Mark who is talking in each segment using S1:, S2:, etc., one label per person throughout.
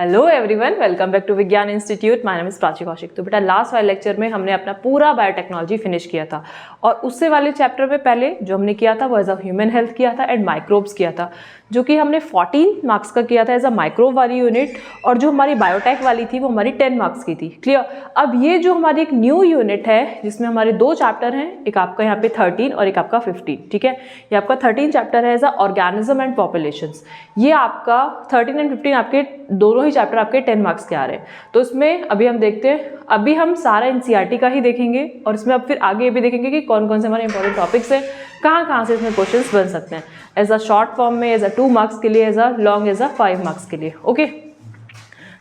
S1: Hello everyone, welcome back to Vigyan institute. My name is Prachi Kaushik. तो बेटा last वाले lecture में हमने अपना पूरा बायोटेक्नोलॉजी फिनिश किया था और उससे वाले चैप्टर में पहले जो हमने किया था वो एज अ ह्यूमन हेल्थ किया था एंड माइक्रोब्स किया था, जो कि हमने 14 मार्क्स का किया था एज अ माइक्रोब वाली यूनिट, और जो हमारी बायोटेक वाली थी वो हमारी 10 मार्क्स की थी। क्लियर। अब ये जो हमारी एक न्यू यूनिट है जिसमें हमारे दो चैप्टर हैं, एक आपका यहाँ पे 13 और एक आपका 15। ठीक है, ये आपका 13 चैप्टर है as a organism and populations. ये आपका 13 एंड 15 आपके दोनों ही चैप्टर आपके 10 मार्क्स के आ रहे हैं। तो इसमें अभी हम देखते हैं, अभी हम सारा एनसीईआरटी का ही देखेंगे और इसमें अब फिर आगे ये भी देखेंगे कि कौन कौन से हमारे इंपॉर्टेंट टॉपिक्स हैं, कहाँ कहाँ से इसमें क्वेश्चंस बन सकते हैं, एज अ शॉर्ट फॉर्म में, एज अ 2 मार्क्स के लिए, as a long as a 5 marks के लिए। ओके,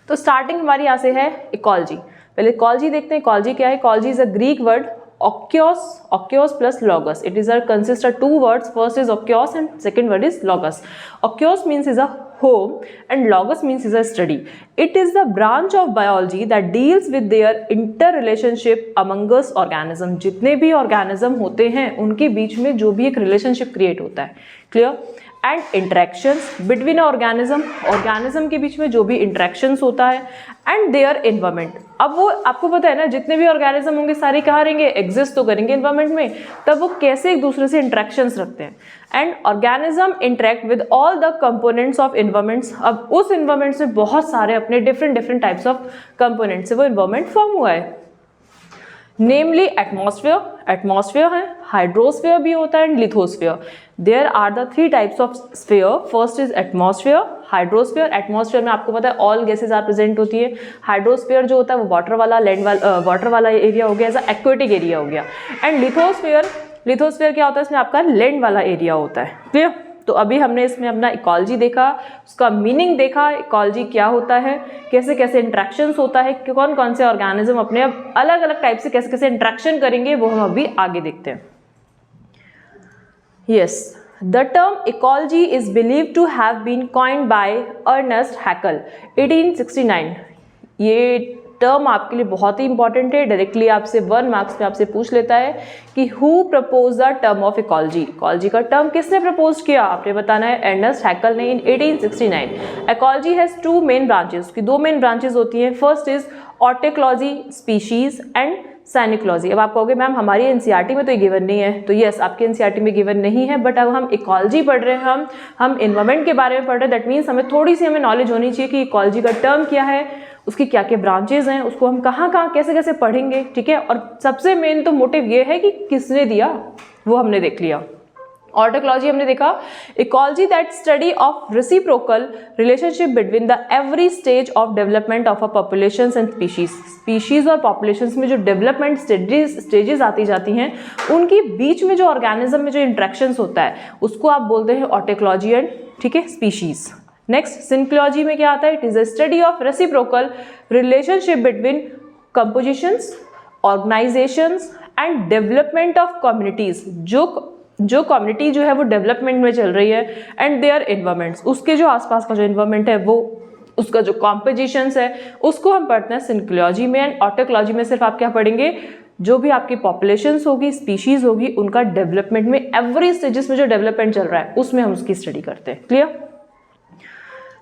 S1: तो स्टार्टिंग हमारी यहाँ से है इकोलॉजी। पहले इकोलॉजी देखते हैं। इकोलॉजी क्या है? Ecology is a Greek word okios plus logos. It is consists of two words. First is okios and second word is logos. Okios means is a home and logos means is a study. It is the branch of biology that deals with their interrelationship among us organism. जितने भी organism होते हैं उनके बीच में जो भी एक relationship create होता है, clear? And interactions between organism के बीच में जो भी इंटरेक्शंस होता है, एंड देयर एनवायरमेंट। अब वो आपको पता है ना, जितने भी ऑर्गेनिज्म होंगे सारे कहाँ रहेंगे? एग्जिस्ट तो करेंगे एनवायरमेंट में, तब वो कैसे एक दूसरे से इंटरेक्शंस रखते हैं। And organism interact with all the components of environments. अब उस एनवायरमेंट्स में बहुत सारे अपने डिफरेंट टाइप्स ऑफ कंपोनेंट्स से वो एनवायरमेंट फॉर्म हुआ है। नेमली एटमॉस्फेयर है, हाइड्रोस्फेयर भी होता है and lithosphere. There are the 3 types of sphere. First is atmosphere, hydrosphere. Atmosphere में आपको पता है ऑल गैसेज आर प्रेजेंट होती है। हाइड्रोस्फेयर जो होता है वो वाटर वाला एरिया हो गया, एज एक्वेटिक एरिया हो गया। एंड लिथोस्फेयर क्या होता है? इसमें आपका लैंड वाला एरिया होता है। क्लियर। तो अभी हमने इसमें अपना इकोलॉजी देखा, उसका मीनिंग देखा, इकोलॉजी क्या होता है, कैसे कैसे इंट्रैक्शंस होता है, कि कौन कौन से ऑर्गेनिज्म अपने अलग अलग टाइप से कैसे कैसे इंट्रैक्शन करेंगे, वो हम अभी आगे देखते हैं। Yes, the term ecology is believed to have been coined by Ernest Haeckel 1869। ये टर्म आपके लिए बहुत ही इंपॉर्टेंट है, डायरेक्टली आपसे 1 मार्क्स में आपसे पूछ लेता है कि who propose the term of ecology. Ecology का टर्म किसने प्रपोज किया? आपने बताना है अर्नेस्ट हैकल ने in 1869। Ecology has 2 main branches. उसकी 2 मेन ब्रांचेस होती हैं। First is autecology species and synecology. अब आप कहोगे मैम हमारी एनसीईआरटी में तो ये गिवन नहीं है, तो यस आपकी एनसीईआरटी में गिवन नहीं है, बट अब हम इकोलॉजी पढ़ रहे हैं, हम एनवायरमेंट के बारे में पढ़ रहे हैं। दैट मीन्स हमें थोड़ी सी नॉलेज होनी चाहिए कि इकोलॉजी का टर्म क्या है, उसकी क्या क्या ब्रांचेज हैं, उसको हम कहाँ कहाँ कैसे कैसे पढ़ेंगे। ठीक है, और सबसे मेन तो मोटिव ये है कि किसने दिया, वो हमने देख लिया। ऑर्टिकोलॉजी हमने देखा, ecology that study of reciprocal relationship between the every stage of development of a population and species और पॉपुलेशंस में जो डेवलपमेंट स्टेजेस आती जाती हैं उनके बीच में जो ऑर्गेनिज्म में जो इंट्रैक्शंस होता है उसको आप बोलते हैं ऑर्टिकोलॉजी एंड, ठीक है, स्पीशीज। नेक्स्ट सिंक्लोलॉजी में क्या आता है? It is a study of reciprocal relationship between compositions, organisations and development of communities. जो कम्युनिटी जो है वो डेवलपमेंट में चल रही है एंड देयर एनवायरमेंट्स, उसके जो आसपास का जो एनवायरमेंट है वो उसका जो कॉम्पोजिशंस है उसको हम पढ़ते हैं सिंक्लोलॉजी में। एंड ऑर्टिकोलॉजी में सिर्फ आप क्या पढ़ेंगे? जो भी आपकी पॉपुलेशंस होगी, स्पीशीज होगी, उनका डेवलपमेंट में एवरी स्टेजेस में जो डेवलपमेंट चल रहा है उसमें हम उसकी स्टडी करते हैं। क्लियर।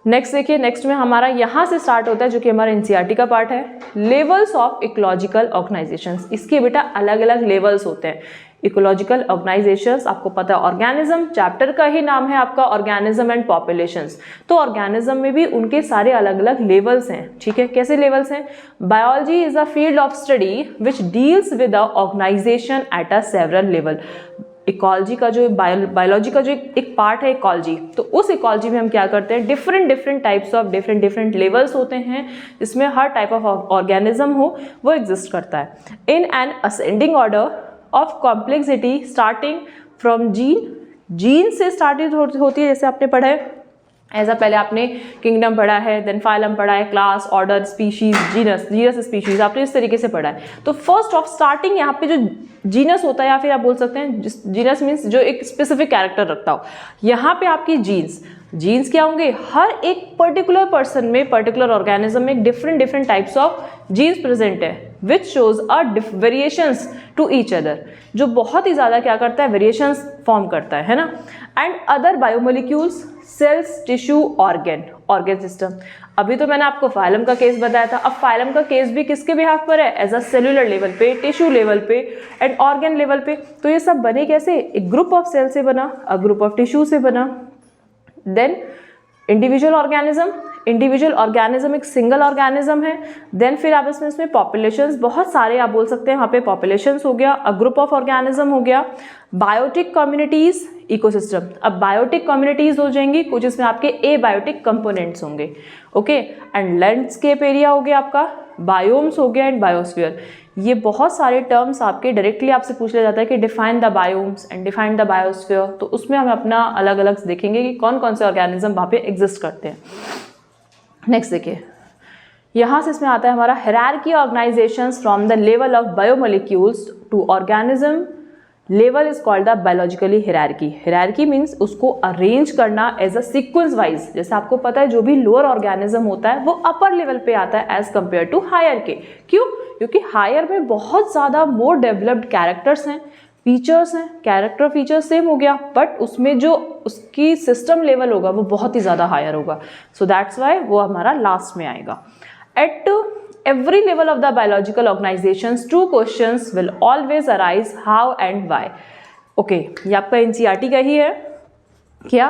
S1: नेक्स्ट देखिए, नेक्स्ट में हमारा यहाँ से स्टार्ट होता है जो कि हमारा एनसीईआरटी का पार्ट है, लेवल्स ऑफ इकोलॉजिकल ऑर्गेनाइजेशंस। इसके बेटा अलग अलग लेवल्स होते हैं। इकोलॉजिकल ऑर्गेनाइजेशंस आपको पता है ऑर्गेनिज्म, चैप्टर का ही नाम है आपका ऑर्गेनिज्म एंड पॉपुलेशंस। तो ऑर्गेनिज्म में भी उनके सारे अलग अलग लेवल्स हैं। ठीक है, कैसे लेवल्स हैं? Biology is a field of study which deals with the organisation at a several level. Ecology का जो बायोलॉजी का जो एक पार्ट है इकोलॉजी, तो उस इकोलॉजी में हम क्या करते हैं? Different types of different levels होते हैं जिसमें हर टाइप ऑफ ऑर्गेनिज्म हो वो एग्जिस्ट करता है in an ascending order of complexity starting from gene से स्टार्टेड होती है। जैसे आपने पढ़ा है ऐसा, पहले आपने किंगडम पढ़ा है, देन फाइलम पढ़ा है, class, order, species, genus species, आपने इस तरीके से पढ़ा है। तो फर्स्ट ऑफ स्टार्टिंग यहाँ पे जो जीनस होता है, या फिर आप बोल सकते हैं जीनस मीन्स जो एक स्पेसिफिक कैरेक्टर रखता हो। यहाँ पे आपकी जीन्स क्या होंगे? हर एक पर्टिकुलर पर्सन में, पर्टिकुलर ऑर्गेनिज्म में different types of genes present है which shows a variations to each other, जो बहुत ही ज़्यादा क्या करता है? वेरिएशंस फॉर्म करता है ना। And other biomolecules, cells, tissue, organ system. अभी तो मैंने आपको फाइलम का केस बताया था, अब फाइलम का केस भी किसके बिहाफ पर है, एज अ सेलुलर लेवल पे, टिश्यू लेवल पे एंड ऑर्गन लेवल पे। तो ये सब बने कैसे, एक ग्रुप ऑफ सेल से बना, अ ग्रुप ऑफ टिश्यू से बना। देन इंडिविजुअल ऑर्गेनिज्म एक सिंगल ऑर्गेनिज्म है। देन फिर आप इसमें पॉपुलेशंस, बहुत सारे आप बोल सकते हैं यहाँ पे पॉपुलेशंस हो गया, अ ग्रुप ऑफ ऑर्गेनिज्म हो गया, बायोटिक कम्युनिटीज, इकोसिस्टम। अब बायोटिक कम्युनिटीज हो जाएंगी कुछ, इसमें आपके एबायोटिक कंपोनेंट्स होंगे, ओके। एंड लैंडस्केप एरिया हो गया आपका, बायोम्स हो गया एंड बायोस्फीयर। ये बहुत सारे टर्म्स आपके डायरेक्टली आपसे पूछ लिया जाता है कि define the biomes and define the biosphere, तो उसमें हम अपना अलग अलग देखेंगे कि कौन कौन से ऑर्गेनिज्म वहाँ पे एग्जिस्ट करते हैं। नेक्स्ट देखिए, यहाँ से इसमें आता है हमारा hierarchy organisations from the level of biomolecules to organism level is called the biologically hierarchy. Hierarchy means उसको अरेंज करना एज अ सीक्वेंस वाइज। जैसे आपको पता है जो भी लोअर ऑर्गेनिज्म होता है वो अपर लेवल पे आता है एज कंपेयर टू हायर के। क्यों? क्योंकि हायर में बहुत ज़्यादा मोर डेवलप्ड कैरेक्टर्स हैं, फीचर्स हैं, कैरेक्टर फीचर्स सेम हो गया, बट उसमें जो उसकी सिस्टम लेवल होगा वो बहुत ही ज़्यादा हायर होगा। सो दैट्स वाई वो हमारा लास्ट में आएगा। At every level of the biological organizations, two questions will always arise: how and why. Okay, ये आपका NCERT का ही है क्या?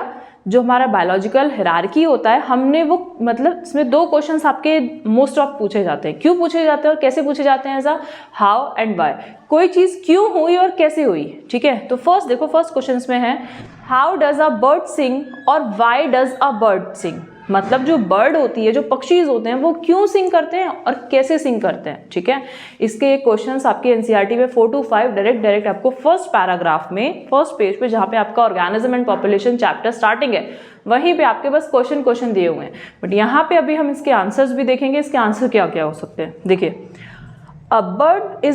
S1: जो हमारा बायोलॉजिकल हायरार्की होता है, हमने वो मतलब इसमें दो क्वेश्चंस आपके मोस्ट ऑफ पूछे जाते हैं। क्यों पूछे जाते हैं और कैसे पूछे जाते हैं? ऐसा हाउ एंड वाई, कोई चीज़ क्यों हुई और कैसे हुई, ठीक है। तो फर्स्ट देखो, फर्स्ट क्वेश्चन में है हाउ डज अ बर्ड सिंग और वाई डज अ बर्ड सिंग। मतलब जो बर्ड होती है, जो पक्षीज होते हैं, वो क्यों सिंग करते हैं और कैसे सिंग करते हैं, ठीक है। इसके क्वेश्चंस आपके एनसीईआरटी में 4 to 5 डायरेक्ट आपको फर्स्ट पैराग्राफ में, फर्स्ट पेज पे, जहाँ पे आपका organism and population chapter starting है, वहीं पे आपके बस क्वेश्चन दिए हुए हैं। बट यहाँ पे अभी हम इसके आंसर्स भी देखेंगे, इसके आंसर क्या क्या हो सकते हैं। देखिए, a bird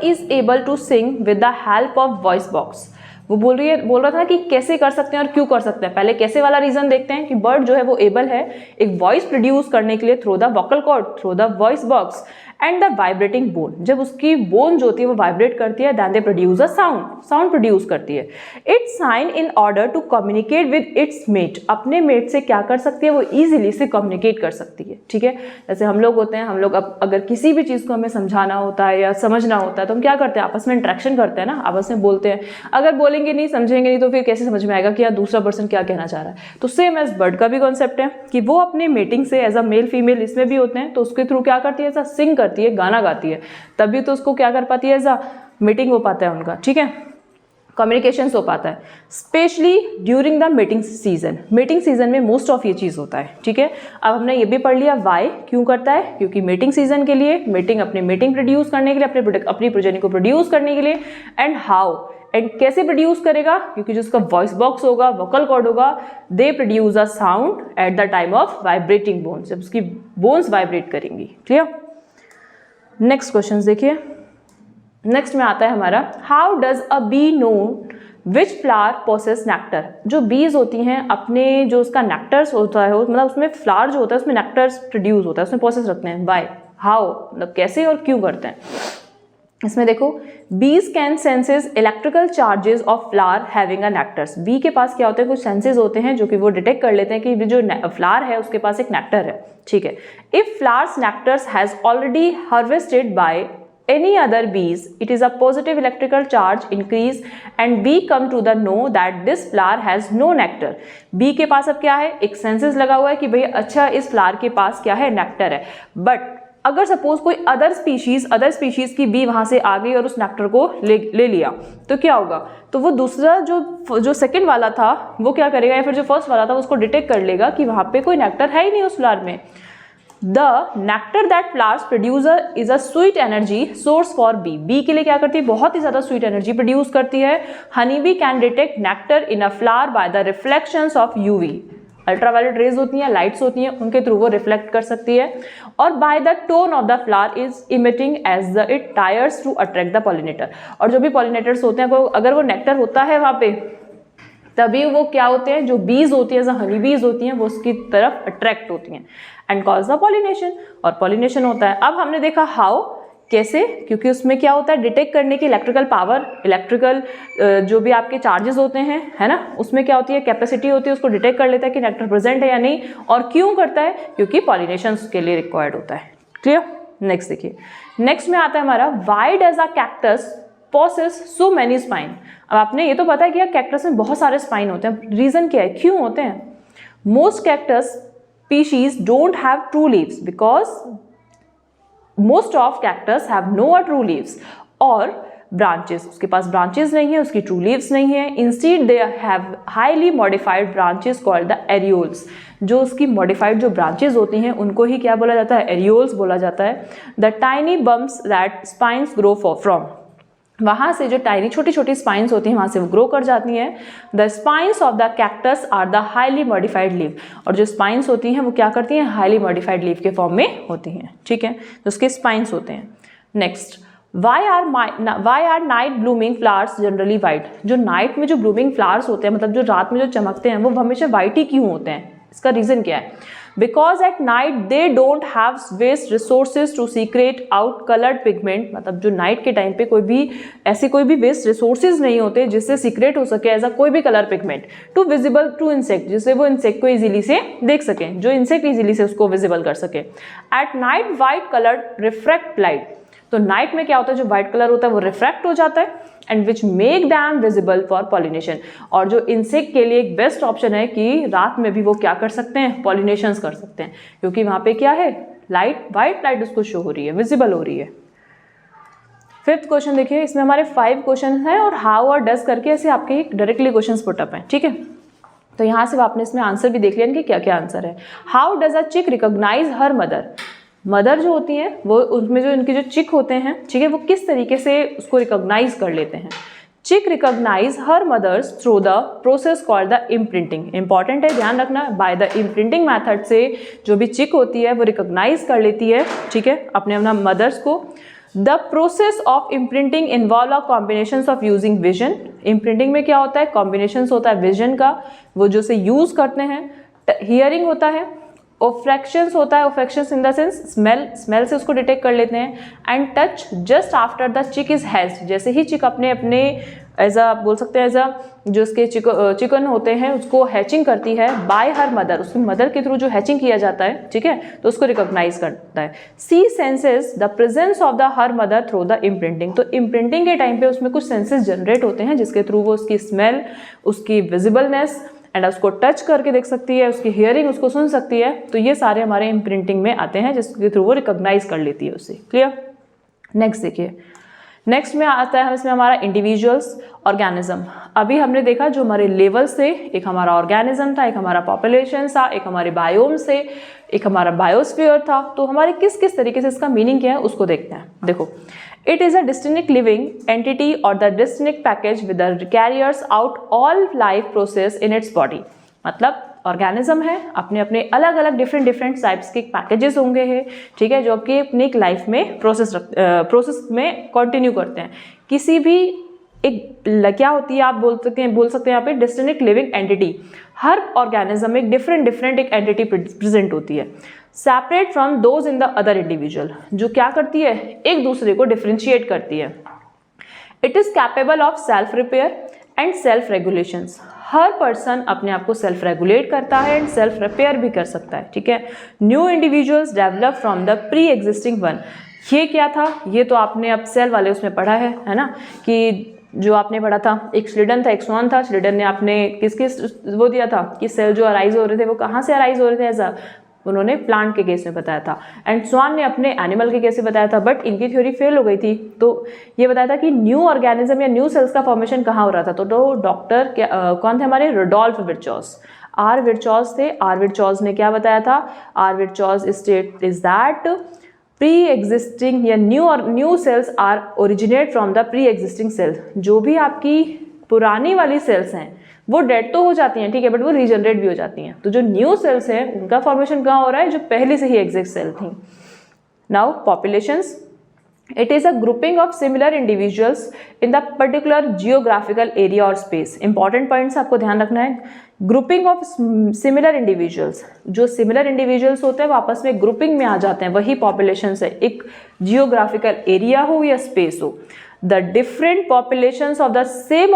S1: is able to sing with the help of voice box. वो बोल रहा था कि कैसे कर सकते हैं और क्यों कर सकते हैं। पहले कैसे वाला रीजन देखते हैं कि बर्ड जो है वो एबल है एक वॉइस प्रोड्यूस करने के लिए through the vocal cord, through the voice box and the vibrating bone. जब उसकी बोन जो होती है वो वाइब्रेट करती है, then they produce a sound produce करती है। Its sign in order to communicate with its mate. अपने मेट से क्या कर सकती है, वो इजीली से कम्युनिकेट कर सकती है, ठीक है। जैसे हम लोग होते हैं, हम लोग अगर किसी भी चीज़ को हमें समझाना होता है या समझना होता है तो हम क्या करते हैं, आपस में इंटरेक्शन करते हैं ना, आपस में बोलते हैं। अगर बोलेंगे नहीं, समझेंगे नहीं, तो फिर कैसे समझ में आएगा कि यार दूसरा पर्सन क्या कहना चाह रहा है। तो सेम एज बर्ड का भी कॉन्सेप्ट है कि वो अपने मेटिंग से, एज अ मेल फीमेल इसमें भी होते हैं, तो उसके थ्रू क्या करती है, ऐसा सिंग करती है, गाना गाती है, तभी तो उसको क्या कर पाती है, ऐसा मीटिंग हो पाता है उनका, ठीक है, कम्युनिकेशन हो पाता है। Specially during the meeting season में मोस्ट ऑफ ये चीज़ होता है, ठीक है। अब हमने ये भी पढ़ लिया वाई, क्यों करता है, क्योंकि मीटिंग सीजन के लिए, मीटिंग प्रोड्यूस करने के लिए, अपनी प्रोजेनी को प्रोड्यूस करने के लिए। एंड हाउ, एंड कैसे प्रोड्यूस करेगा, क्योंकि जो उसका वॉइस बॉक्स होगा, वोकल कॉर्ड होगा, they produce a sound at the time of vibrating bones, जब उसकी बोन्स वाइब्रेट करेंगी, क्लियर। नेक्स्ट क्वेश्चन देखिए, नेक्स्ट में आता है हमारा how does a bee know which flower possesses nectar. जो बीज होती हैं अपने जो उसका नेक्टर्स होता है, मतलब उसमें फ्लावर जो होता है उसमें नेक्टर्स प्रोड्यूस होता है, उसमें प्रोसेस रखते हैं। बाय हाउ, मतलब कैसे और क्यों करते हैं। इसमें देखो, bees can senses electrical charges of flower having a nectars. Bee के पास क्या होते हैं, कुछ सेंसेस होते हैं जो कि वो डिटेक्ट कर लेते हैं कि जो फ्लावर है उसके पास एक नेक्टर है, ठीक है। If flowers nectars has already harvested by any other bees, it is a positive electrical charge increase and bee come to the know that this flower has no nectar. bee के पास अब क्या है, एक senses लगा हुआ है कि भाई अच्छा इस फ्लावर के पास क्या है, नेक्टर है। बट अगर सपोज कोई अदर स्पीशीज की बी वहां से आ गई और उस नेक्टर को ले लिया, तो क्या होगा, तो वो दूसरा जो सेकंड वाला था वो क्या करेगा, या फिर जो फर्स्ट वाला था उसको डिटेक्ट कर लेगा कि वहां पे कोई नेक्टर है ही नहीं उस फ्लावर में। The nectar that flowers produce is a sweet energy source for bee. bee के लिए क्या करती है, बहुत ही ज़्यादा sweet energy produce करती है। Honey bee can detect nectar in a flower by the reflections of UV. Ultraviolet rays होती हैं, लाइट्स होती हैं, उनके थ्रू वो रिफ्लेक्ट कर सकती है। और by the tone of the flower is emitting as the it tries to attract the pollinator. और जो भी पॉलिनेटर्स होते हैं, अगर वो नेक्टर होता है वहाँ पे, तभी वो क्या होते हैं, जो बीज होती है, हनी बीज होती हैं, वो उसकी तरफ अट्रैक्ट होती हैं एंड कॉज द पॉलिनेशन, और पॉलिनेशन होता है। अब हमने देखा हाउ, कैसे? क्योंकि उसमें क्या होता है, डिटेक्ट करने की इलेक्ट्रिकल पावर, इलेक्ट्रिकल जो भी आपके चार्जेस होते हैं, है ना, उसमें क्या होती है, कैपेसिटी होती है, उसको डिटेक्ट कर लेता है कि नेक्टर प्रेजेंट है या नहीं। और क्यों करता है? क्योंकि पॉलिनेशन के लिए रिक्वायर्ड होता है। क्लियर? नेक्स्ट देखिए, नेक्स्ट में आता है हमारा why does a cactus possess so many spine. अब आपने ये तो पता है कि कैक्टस में बहुत सारे स्पाइन होते हैं, रीजन क्या है, क्यों होते हैं? Most cactus species don't have true leaves because most of cactus have no true leaves, और ब्रांचेस, उसके पास ब्रांचेस नहीं है, उसकी ट्रू लीव्स नहीं है। Instead they have highly modified branches called the areoles. जो उसकी मॉडिफाइड जो ब्रांचेस होती हैं उनको ही क्या बोला जाता है? एरियोल्स बोला जाता है। The tiny bumps that spines grow from, वहाँ से जो टाइनी छोटी छोटी स्पाइन्स होती हैं वहाँ से वो ग्रो कर जाती हैं। The spines of the cactus are the highly modified leave, और जो स्पाइन्स होती हैं वो क्या करती हैं? हाईली मॉडिफाइड लीव के फॉर्म में होती हैं। ठीक है, तो उसके स्पाइन्स होते हैं। Next, why are night blooming flowers generally white. जो नाइट में जो ब्लूमिंग फ्लावर्स होते हैं, मतलब जो रात में जो चमकते हैं, वो हमेशा वाइट ही क्यों होते हैं? इसका रीजन क्या है? Because at night they don't have waste resources to secrete out coloured pigment. मतलब जो नाइट के टाइम पे कोई भी वेस्ट रिसोर्सेज नहीं होते जिससे सीक्रेट हो सके ऐसा कोई भी colour pigment to visible to insect, जिससे वो इंसेक्ट को इजीली से देख सकें, जो इंसेक्ट इजीली से उसको विजिबल कर सके। At night white coloured refract light. तो नाइट में क्या होता है, जो व्हाइट कलर होता है वो रिफ्रैक्ट हो जाता है, and which make them visible for pollination. और जो इंसेक्ट के लिए एक बेस्ट ऑप्शन है कि रात में भी वो क्या कर सकते हैं? पॉलिनेशन कर सकते हैं, क्योंकि वहाँ पे क्या है, लाइट, व्हाइट लाइट उसको शो हो रही है, विजिबल हो रही है। फिफ्थ क्वेश्चन देखिए, इसमें हमारे 5 क्वेश्चन हैं और हाउ और डज करके ऐसे आपके डायरेक्टली क्वेश्चन पुटअप हैं। ठीक है, तो यहाँ से आपने इसमें आंसर भी देख लिया कि क्या क्या आंसर है। हाउ डज अ चिक रिकॉग्नाइज हर मदर। मदर जो होती हैं वो, उसमें जो इनके जो चिक होते हैं, ठीक है, वो किस तरीके से उसको रिकॉग्नाइज कर लेते हैं? Chick recognise her mothers through the process called the imprinting. Important है, ध्यान रखना, बाय द इम्प्रिंटिंग मैथड से जो भी चिक होती है वो रिकॉग्नाइज कर लेती है, ठीक है, अपने मदर्स को। The process of imprinting involve a combination of using vision. Imprinting में क्या होता है? कॉम्बिनेशन होता है विजन का, वो जो से यूज करते हैं। हियरिंग होता है, ओफ्रेक्शंस होता है, ओफ्रेक्शंस इन द सेंस स्मेल से उसको डिटेक्ट कर लेते हैं। And touch just after the चिक इज हैच्ड। जैसे ही चिक अपने एज अ बोल सकते हैं एज अ जो उसके चिकन होते हैं उसको हैचिंग करती है बाय हर मदर, उसकी मदर के थ्रू जो हैचिंग किया जाता है, ठीक है, तो उसको रिकॉग्नाइज करता है। She senses the presence of the her mother through the imprinting. तो इम्प्रिंटिंग के टाइम पे उसमें कुछ सेंसेस जनरेट होते हैं जिसके थ्रू वो उसकी स्मेल, उसकी विजिबलनेस एंड उसको टच करके देख सकती है, उसकी हियरिंग उसको सुन सकती है। तो ये सारे हमारे इम्प्रिंटिंग में आते हैं जिसके थ्रू वो रिकॉग्नाइज कर लेती है उसे। क्लियर? नेक्स्ट देखिए, नेक्स्ट में आता है इसमें हमारा इंडिविजुअल्स, ऑर्गेनिज्म। अभी हमने देखा जो हमारे लेवल्स थे, एक हमारा ऑर्गेनिज्म था, एक हमारा पॉपुलेशन था, एक हमारे बायोम्स थे, एक हमारा बायोस्फीयर था। तो हमारे किस किस तरीके से इसका मीनिंग क्या है उसको देखते हैं। देखो, it is a distinct living entity और the distinct package with the carriers out all life process in its body. मतलब ऑर्गेनिज्म है, अपने अपने अलग अलग डिफरेंट टाइप्स के पैकेजेस होंगे हैं, ठीक है, जो आपकी अपनी लाइफ में प्रोसेस में कंटिन्यू करते हैं। किसी भी एक क्या होती है, आप बोल सकते हैं यहाँ पे डिस्टिंक्ट लिविंग एंटिटी। हर ऑर्गेनिज्म में एक डिफरेंट एक एंटिटी प्रेजेंट होती है, separate from those in the other individual, जो क्या करती है, एक दूसरे को डिफ्रेंशिएट करती है। It is capable of self repair and self regulations. Her person अपने आप को सेल्फ रेगुलेट करता है एंड सेल्फ रिपेयर भी कर सकता है, ठीक है। New individuals develop from the pre existing one. ये क्या था, ये तो आपने अब सेल वाले उसमें पढ़ा है ना, कि जो आपने पढ़ा था, एक स्लिडन था, एक स्वान था। स्लिडन ने आपने किस वो दिया था कि सेल जो अराइज हो रहे थे वो कहाँ से अराइज हो रहे थे, ऐसा उन्होंने प्लांट के केस में बताया था। एंड स्वान ने अपने एनिमल के केस में बताया था, बट इनकी थ्योरी फेल हो गई थी। तो ये बताया था कि न्यू ऑर्गेनिज्म या न्यू सेल्स का फॉर्मेशन कहाँ हो रहा था। तो डॉक्टर कौन थे हमारे, रुडोल्फ विर्चॉस, आर विर्चॉस थे। आर विर्चॉस ने क्या बताया था, R Virchow's state is that pre existing या new cells are originate from the pre existing cells. जो भी आपकी पुरानी वाली सेल्स हैं वो डेड तो हो जाती हैं, ठीक है, बट वो रीजनरेट भी हो जाती हैं। तो जो न्यू सेल्स हैं उनका फॉर्मेशन कहाँ हो रहा है, जो पहले से ही एग्जिस्ट सेल थी। Now populations, It is a grouping of similar individuals in the particular geographical area or space. Important points आपको ध्यान रखना है. Grouping of similar individuals, जो similar individuals होते हैं वो आपस में grouping में आ जाते हैं, वही populations है, एक geographical area हो या space हो. The different populations of the same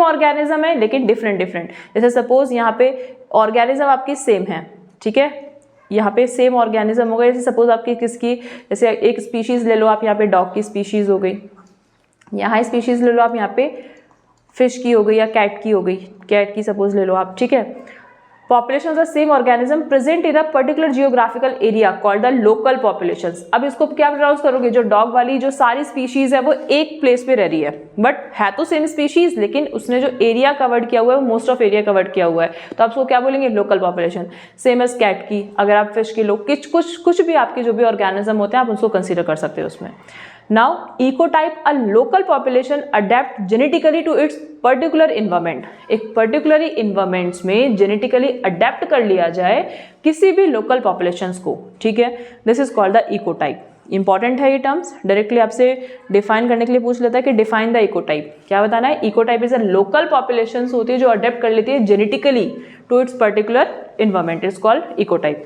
S1: organism है लेकिन different. जैसे suppose यहाँ पे organism आपकी same है, ठीक है, यहाँ पे सेम ऑर्गेनिज्म हो गए. जैसे सपोज आपकी किसकी, जैसे एक स्पीशीज़ ले लो आप, यहाँ पे डॉग की स्पीशीज़ हो गई, यहाँ स्पीशीज़ ले लो आप, यहाँ पे फिश की हो गई या कैट की हो गई, कैट की सपोज ले लो आप, ठीक है. Population of the same organism present in a particular geographical area called the local populations. अब इसको क्या प्रोनाउंस करोगे, जो डॉग वाली जो सारी स्पीशीज है वो एक प्लेस पे रह रही है, बट है तो सेम स्पीशीज, लेकिन उसने जो एरिया कवर्ड किया हुआ है वो मोस्ट ऑफ एरिया कवर्ड किया हुआ है, तो आप उसको क्या बोलेंगे, local population. Same as cat की, अगर आप फिश की लो, कुछ भी आपके जो भी ऑर्गेनिज्म होते हैं आप उसको कंसिडर कर सकते हो उसमें. Now, ecotype, a local population adapt genetically to its particular environment. एक particular environments में genetically adapt कर लिया जाए किसी भी local populations को, ठीक है. This is called the ecotype. Important है ये terms, directly आपसे define करने के लिए पूछ लेता है कि define the ecotype. क्या बताना है, ecotype is a local populations होती है जो adapt कर लेती है genetically to its particular environment. It's called ecotype.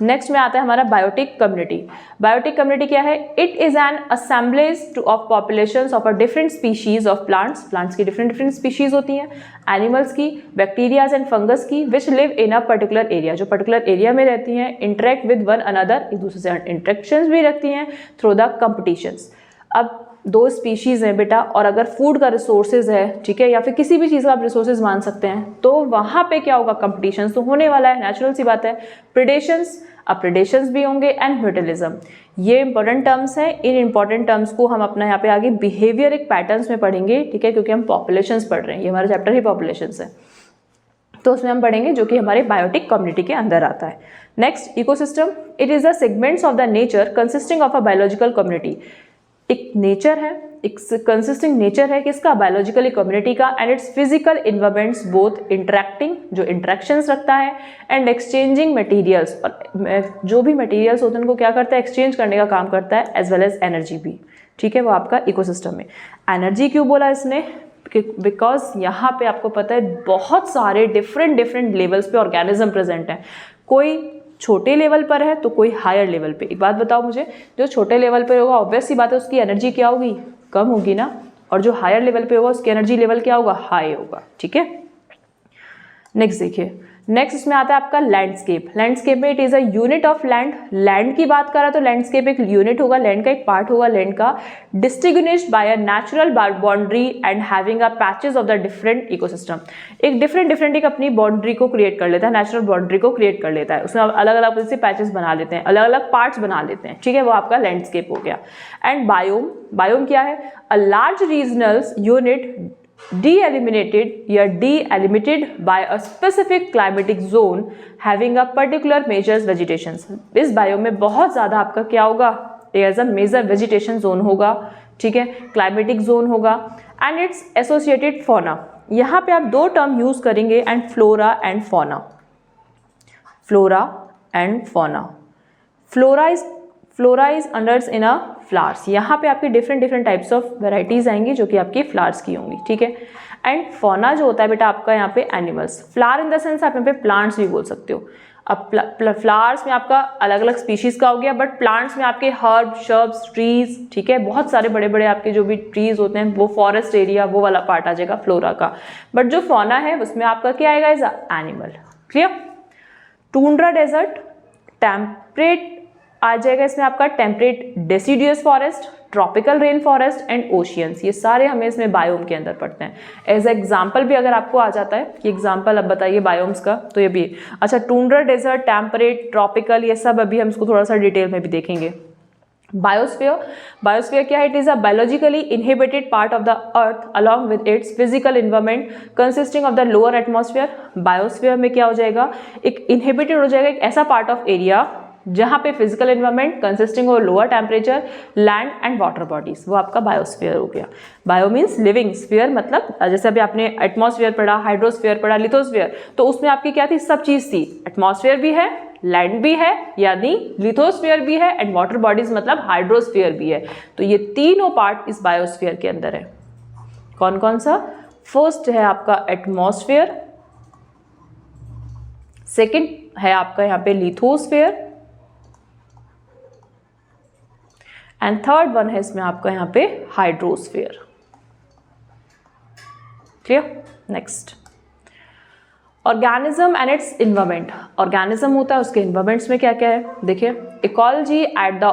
S1: Next में आता है हमारा बायोटिक कम्युनिटी. बायोटिक कम्युनिटी क्या है, it is an assemblage of populations of a different species of plants की डिफरेंट स्पीशीज होती हैं, एनिमल्स की, बैक्टीरियाज एंड फंगस की, which live in a particular area, जो पर्टिकुलर एरिया में रहती हैं, इंटरेक्ट विद वन अनदर, एक दूसरे से इंटरेक्शंस भी रखती हैं थ्रू द कॉम्पिटिशंस. अब दो स्पीशीज़ हैं बेटा, और अगर फूड का रिसोर्सेज है, ठीक है, या फिर किसी भी चीज़ का आप रिसोर्सेज मान सकते हैं, तो वहाँ पे क्या होगा, कंपटीशन तो होने वाला है, नेचुरल सी बात है. प्रेडेशंस, अब प्रेडेशंस भी होंगे, एंड म्यूटलिज्म. ये इंपॉर्टेंट टर्म्स हैं. इन इंपॉर्टेंट टर्म्स को हम अपना यहाँ पे आगे बिहेवियरिक पैटर्न्स में पढ़ेंगे, ठीक है, क्योंकि हम पॉपुलेशंस पढ़ रहे हैं, ये हमारा चैप्टर ही पॉपुलेशंस है, तो उसमें हम पढ़ेंगे जो कि हमारे बायोटिक कम्युनिटी के अंदर आता है. Next, ecosystem. It is the segments of the nature consisting of a biological community. एक नेचर है, एक कंसिस्टिंग नेचर है किसका, बायोलॉजिकली कम्युनिटी का, and it's physical environments both interacting, जो इंटरेक्शंस रखता है, एंड एक्सचेंजिंग मटेरियल्स, और जो भी मटेरियल्स होते हैं उनको क्या करता है, एक्सचेंज करने का काम करता है, एज वेल एज एनर्जी भी, ठीक है, वो आपका इकोसिस्टम में. एनर्जी क्यों बोला इसने, बिकॉज यहाँ पे आपको पता है बहुत सारे डिफरेंट लेवल्स पे ऑर्गेनिज्म प्रेजेंट हैं. कोई छोटे लेवल पर है तो कोई हायर लेवल पे. एक बात बताओ मुझे, जो छोटे लेवल पे होगा ऑब्वियस सी बात है उसकी एनर्जी क्या होगी, कम होगी ना, और जो हायर लेवल पे होगा उसकी एनर्जी लेवल क्या होगा, हाई होगा, ठीक है. नेक्स्ट देखिए, नेक्स्ट इसमें आता है आपका लैंडस्केप. लैंडस्केप में it is a unit of land. Land की बात कर रहा है तो लैंडस्केप एक यूनिट होगा, लैंड का एक पार्ट होगा, लैंड का, distinguished by a natural boundary and having a patches of the different ecosystem. एक डिफरेंट एक अपनी बाउंड्री को क्रिएट कर लेता है, नेचुरल बाउंड्री को क्रिएट कर लेता है, उसमें अलग अलग से पैचेस बना लेते हैं, अलग अलग पार्ट्स बना लेते हैं, ठीक है, वो आपका लैंडस्केप हो गया. एंड बायोम क्या है, a large regional unit delimitated by a specific climatic zone having a particular major vegetation. इस बायोम में बहुत ज़्यादा आपका क्या होगा, as a major vegetation zone होगा, ठीक है, क्लाइमेटिक जोन होगा, एंड इट्स एसोसिएटेड फौना. यहाँ पे आप दो टर्म यूज करेंगे, and flora and fauna. Flora and fauna. Flora is unders in a flowers. यहाँ पे आपकी डिफरेंट टाइप्स ऑफ वेराइटीज आएंगी जो कि आपकी फ्लावर्स की होंगी, ठीक है. एंड फौना जो होता है बेटा आपका यहाँ पे animals. Flower in the sense आप यहाँ पे प्लांट्स भी बोल सकते हो. अब फ्लावर्स में आपका अलग अलग स्पीशीज का हो गया, बट प्लांट्स में आपके हर्ब, शर्ब्स, ट्रीज, ठीक है, बहुत सारे बड़े बड़े आपके जो भी ट्रीज होते हैं वो फॉरेस्ट एरिया, वो वाला पार्ट आ जाएगा फ्लोरा का. बट जो फौना है उसमें आपका क्या आएगा, is animal. Clear. Tundra desert, temperate आ जाएगा इसमें आपका, temperate deciduous forest, tropical rain forest and oceans. ये सारे हमें इसमें बायोम के अंदर पढ़ते हैं. एज एग्जाम्पल भी अगर आपको आ जाता है कि एग्जाम्पल अब बताइए बायोम्स का, तो ये भी. अच्छा, टूंड्रा डेजर्ट, टेम्परेट, ट्रॉपिकल, ये सब अभी हम इसको थोड़ा सा डिटेल में भी देखेंगे. बायोस्फीयर क्या है, it is a biologically inhabited part of the earth along with its physical environment consisting of the lower atmosphere. Biosphere में क्या हो जाएगा, एक इनहेबिटेड हो जाएगा एक ऐसा पार्ट ऑफ एरिया जहाँ पे physical environment consisting of lower temperature, land and water bodies, वो आपका बायोस्फीयर हो गया। बायो मीन्स लिविंग, स्फीयर मतलब जैसे अभी आपने एटमॉस्फेयर पढ़ा, हाइड्रोस्फीयर पढ़ा, लिथोस्फीयर, तो उसमें आपकी क्या थी, सब चीज़ थी, एटमॉस्फेयर भी है, लैंड भी है यानी लिथोस्फीयर भी है, एंड वाटर बॉडीज मतलब हाइड्रोस्फीयर भी है। तो ये तीनों पार्ट इस बायोस्फीयर के अंदर है। कौन कौन सा? फर्स्ट है आपका एटमॉस्फेयर, सेकंड है आपका यहाँ पे लिथोस्फीयर, एंड थर्ड वन है इसमें आपका यहाँ पे hydrosphere. Clear? Next, organism and its environment. Organism होता है, उसके इन्वायरमेंट्स में क्या क्या है देखिए। Ecology at the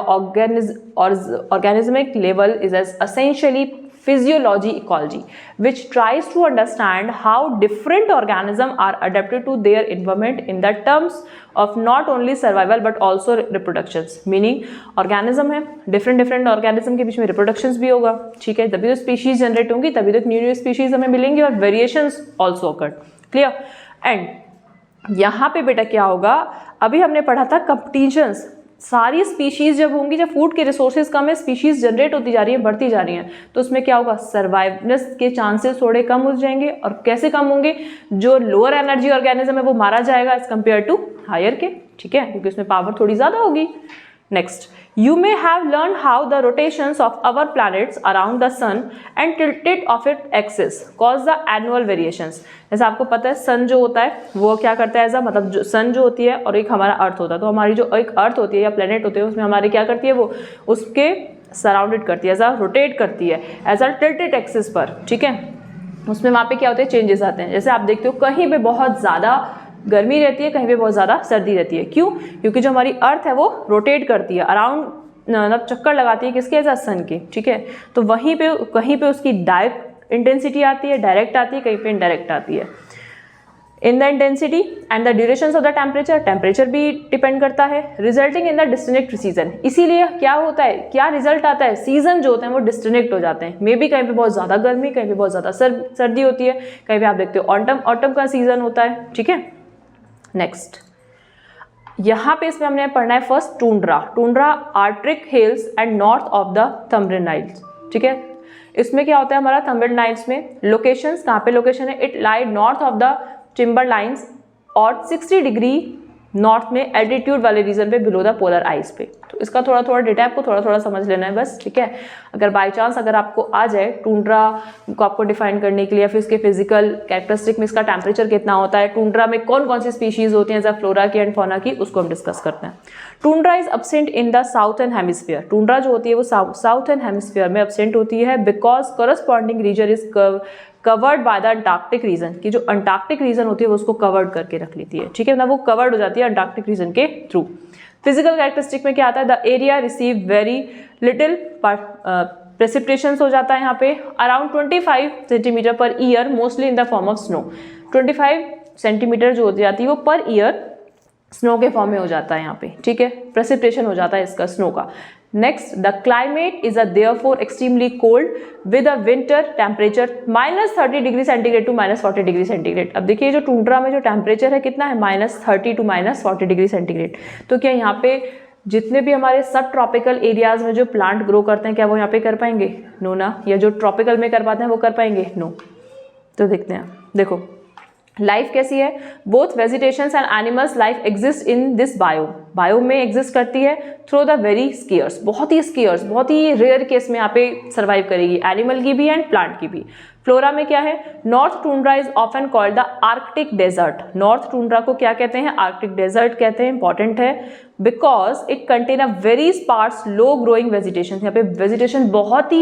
S1: organismic level is as essentially physiology ecology which tries to understand how different organisms are adapted to their environment in the terms of not only survival but also reproductions। meaning organism है, different organism के बीच में reproductions भी होगा, ठीक है, तभी तो species generate होंगी, तभी तो न्यू species हमें मिलेंगी और variations also occur। clear? And यहाँ पे बेटा क्या होगा, अभी हमने पढ़ा था कंपटीशंस, सारी स्पीशीज जब होंगी, जब फूड के रिसोर्सेज कम है, स्पीशीज जनरेट होती जा रही है, बढ़ती जा रही हैं, तो उसमें क्या होगा, सर्वाइवनेस के चांसेस थोड़े कम हो जाएंगे। और कैसे कम होंगे? जो लोअर एनर्जी ऑर्गेनिज्म है वो मारा जाएगा एज कम्पेयर टू हायर के, ठीक है, क्योंकि उसमें पावर थोड़ी ज़्यादा होगी। Next, you may have learned how the rotations of our planets around the sun and tilted of its axis cause the annual variations। जैसे आपको पता है सन जो होता है वो क्या करता है, ऐसा मतलब जो सन जो होती है और एक हमारा अर्थ होता है, तो हमारी जो एक अर्थ होती है या प्लेनेट होते हैं उसमें हमारी क्या करती है, वो उसके सराउंडेड करती है, ऐसा रोटेट करती है एज अ टिल्टेड एक्सिस पर, ठीक है। उसमें वहाँ पे क्या होते हैं, चेंजेस आते हैं। जैसे आप देखते हो कहीं पे बहुत ज़्यादा गर्मी रहती है, कहीं पे बहुत ज़्यादा सर्दी रहती है। क्यों? क्योंकि जो हमारी अर्थ है वो रोटेट करती है अराउंड, मतलब चक्कर लगाती है किसके, एज सन के, ठीक है। तो वहीं पे कहीं पे उसकी डायरेक्ट इंटेंसिटी आती है, डायरेक्ट आती है, कहीं पे इनडायरेक्ट आती है। In the intensity and the duration of the temperature, temperature भी डिपेंड करता है, resulting in the distinct season. इसीलिए क्या होता है, क्या रिजल्ट आता है, सीजन जो होते हैं वो डिस्टिंक्ट हो जाते हैं। मे बी कहीं पे बहुत ज़्यादा गर्मी, कहीं पे बहुत ज़्यादा सर्दी होती है, कहीं पे आप देखते हो ऑटम का सीजन होता है, ठीक है। नेक्स्ट, यहाँ पे इसमें हमने पढ़ना है first tundra. Tundra arctic hills and north of the timberlines, ठीक है। इसमें क्या होता है हमारा थंबरलाइन्स में लोकेशंस, कहाँ पे लोकेशन है, it lie north of the timberlines और 60 डिग्री नॉर्थ में एल्टीट्यूड वाले रीजन पे बिलो द पोलर आइस पे। तो इसका थोड़ा थोड़ा डेटा आपको थोड़ा थोड़ा समझ लेना है बस, ठीक है। अगर बाय चांस अगर आपको आ जाए टूंड्रा को आपको डिफाइन करने के लिए, फिर इसके फिजिकल कैरेक्टरिस्टिक में इसका टेम्परेचर कितना होता है, टूंड्रा में कौन कौन सी स्पीशीज होती हैं, जैसे फ्लोरा की एंड फौना की, उसको हम डिस्कस करते हैं। Tundra is absent in the southern hemisphere. Tundra जो होती है वो साउथर्न हेमिस्फीयर में एब्सेंट होती है because corresponding region is covered by the Antarctic region, की जो अंटार्कटिक रीजन होती है वो उसको कवर्ड करके रख लेती है, ठीक है, मतलब वो कवर्ड हो जाती है अंटार्कटिक रीजन के थ्रू। फिजिकल कैरेक्टरिस्टिक में क्या आता है, the area receive very little precipitations हो जाता है यहाँ पे around 25 centimetre per year, mostly in the form of snow. 25 centimetre जो हो जाती है वो पर ईयर स्नो के फॉर्म में हो जाता है यहाँ पे, ठीक है, प्रेसिपिटेशन हो जाता है इसका स्नो का। Next, the climate is a therefore extremely cold with a winter temperature -30 degree centigrade to -40 degree centigrade. अब देखिए जो टूंड्रा में जो टेम्परेचर है कितना है, -30 टू -40 डिग्री सेंटीग्रेड। तो क्या यहाँ पे जितने भी हमारे सब ट्रॉपिकल एरियाज में जो प्लांट ग्रो करते हैं क्या वो यहाँ पे कर पाएंगे? नो ना। या जो ट्रॉपिकल में कर पाते हैं वो कर पाएंगे? नो। तो देखते हैं, देखो लाइफ कैसी है, both vegetations and animals life exist in this biome. Biome में एग्जिस्ट करती है थ्रू द वेरी स्केयर्स, बहुत ही रेयर केस में यहाँ पे सर्वाइव करेगी, एनिमल की भी एंड प्लांट की भी। फ्लोरा में क्या है, north tundra is often called the arctic desert. North tundra को क्या कहते हैं, आर्कटिक डेजर्ट कहते हैं, इंपॉर्टेंट है because it contain a very sparse low growing vegetation. यहाँ पे वेजिटेशन बहुत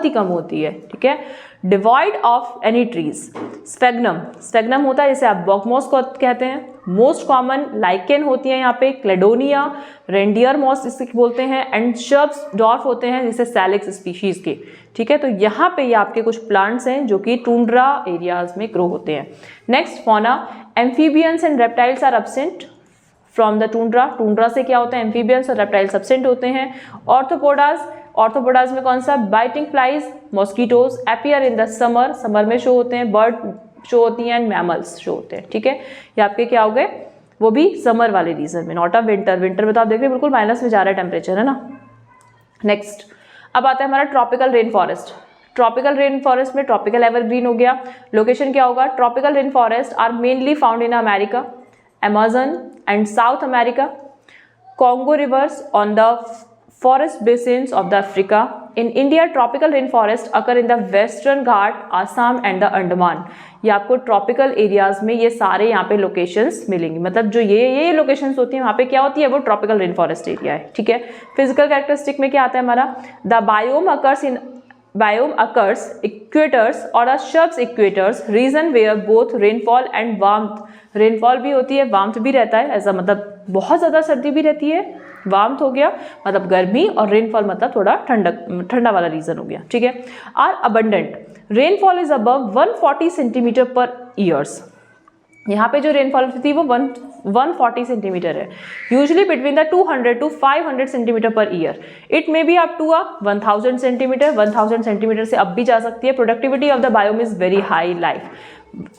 S1: ही कम होती है, ठीक है, डिवॉइड ऑफ एनी ट्रीज। स्फेग्नम होता है, जैसे आप बॉकमॉस को कहते हैं। मोस्ट कॉमन लाइकेन होती है यहाँ पे, क्लेडोनिया, रेंडियर मॉस इसे बोलते हैं, एंड शर्ब्स डॉर्फ होते हैं जैसे सैलिक्स स्पीशीज के, ठीक है। तो यहाँ पे ये आपके कुछ प्लांट्स हैं जो कि टूंड्रा एरियाज में ग्रो होते हैं। Next, fauna, amphibians and reptiles are absent from the tundra. Tundra से क्या होता है, एम्फीबियंस और रेप्टाइल्स एब्सेंट होते हैं। ऑर्थोपोडाज में कौन सा, biting flies, mosquitoes appear in the summer में शो होते हैं, बर्ड शो होती हैं एंड मैमल्स शो होते हैं, ठीक है। ये आपके क्या हो गए, वो भी समर वाले रीजन में, नॉट अ विंटर। विंटर में तो आप देख रहे हैं बिल्कुल माइनस में जा रहा है टेम्परेचर, है ना। नेक्स्ट अब आता है हमारा tropical rain forest. Tropical rain forest में ट्रॉपिकल एवरग्रीन हो गया। लोकेशन क्या होगा, tropical rain forest are mainly found in America, Amazon and South America, Congo rivers on the forest basins of the Africa. In India, tropical rainforests occur in the Western Ghat, Assam and the Andaman. ये आपको tropical areas में ये सारे यहाँ पे locations मिलेंगे, मतलब जो ये लोकेशंस होती हैं वहाँ पे क्या होती है, वो ट्रॉपिकल रेन फॉरेस्ट एरिया है, ठीक है। फिजिकल कैरेक्टरिस्टिक में क्या आता है हमारा, the biome occurs equators or a shrubs equators region where both rainfall and warmth, rainfall भी होती है, वार्मथ भी रहता है, ऐसा मतलब बहुत ज़्यादा सर्दी भी रहती है, वार्मथ हो गया मतलब गर्मी, और रेनफॉल मतलब थोड़ा ठंडा वाला रीजन हो गया, ठीक है। Are abundant, rainfall is above 140 centimetre per years. यहाँ पे जो रेनफॉल होती है वो 140 सेंटीमीटर है, usually between the 200 to 500 centimetre per year. It may be up to 1000 centimetre, 1000 centimetre से अब भी जा सकती है। Productivity of the biome is very high life.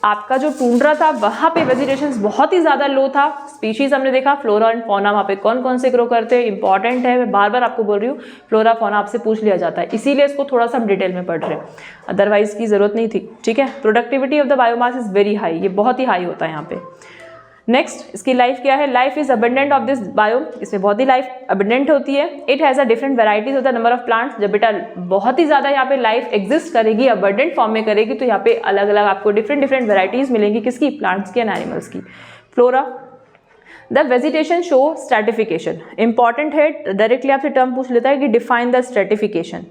S1: आपका जो टूंड्रा था वहाँ पे वेजिटेशन बहुत ही ज़्यादा लो था। स्पीशीज हमने देखा, फ्लोरा एंड फौना वहाँ पे कौन कौन से ग्रो करते हैं, इंपॉर्टेंट है, मैं बार बार आपको बोल रही हूँ, फ्लोरा फौना आपसे पूछ लिया जाता है, इसीलिए इसको थोड़ा सा हम डिटेल में पढ़ रहे हैं, अदरवाइज की ज़रूरत नहीं थी, ठीक है। Productivity of the biomass is very high, ये बहुत ही हाई होता है यहाँ पे। नेक्स्ट इसकी लाइफ क्या है, life is abundant of this biome, इसमें बहुत ही लाइफ अबंडेंट होती है। It has a different varieties of the number of plants. जब बेटा बहुत ही ज़्यादा यहाँ पे लाइफ एग्जिस्ट करेगी, अबंडेंट फॉर्म में करेगी, तो यहाँ पे अलग अलग आपको डिफरेंट वेराइटीज मिलेंगी, किसकी, प्लांट्स की एंड एनिमल्स की। Flora, the vegetation show stratification, important है, डायरेक्टली आपसे टर्म पूछ लेता है कि डिफाइन द स्ट्रेटिफिकेशन,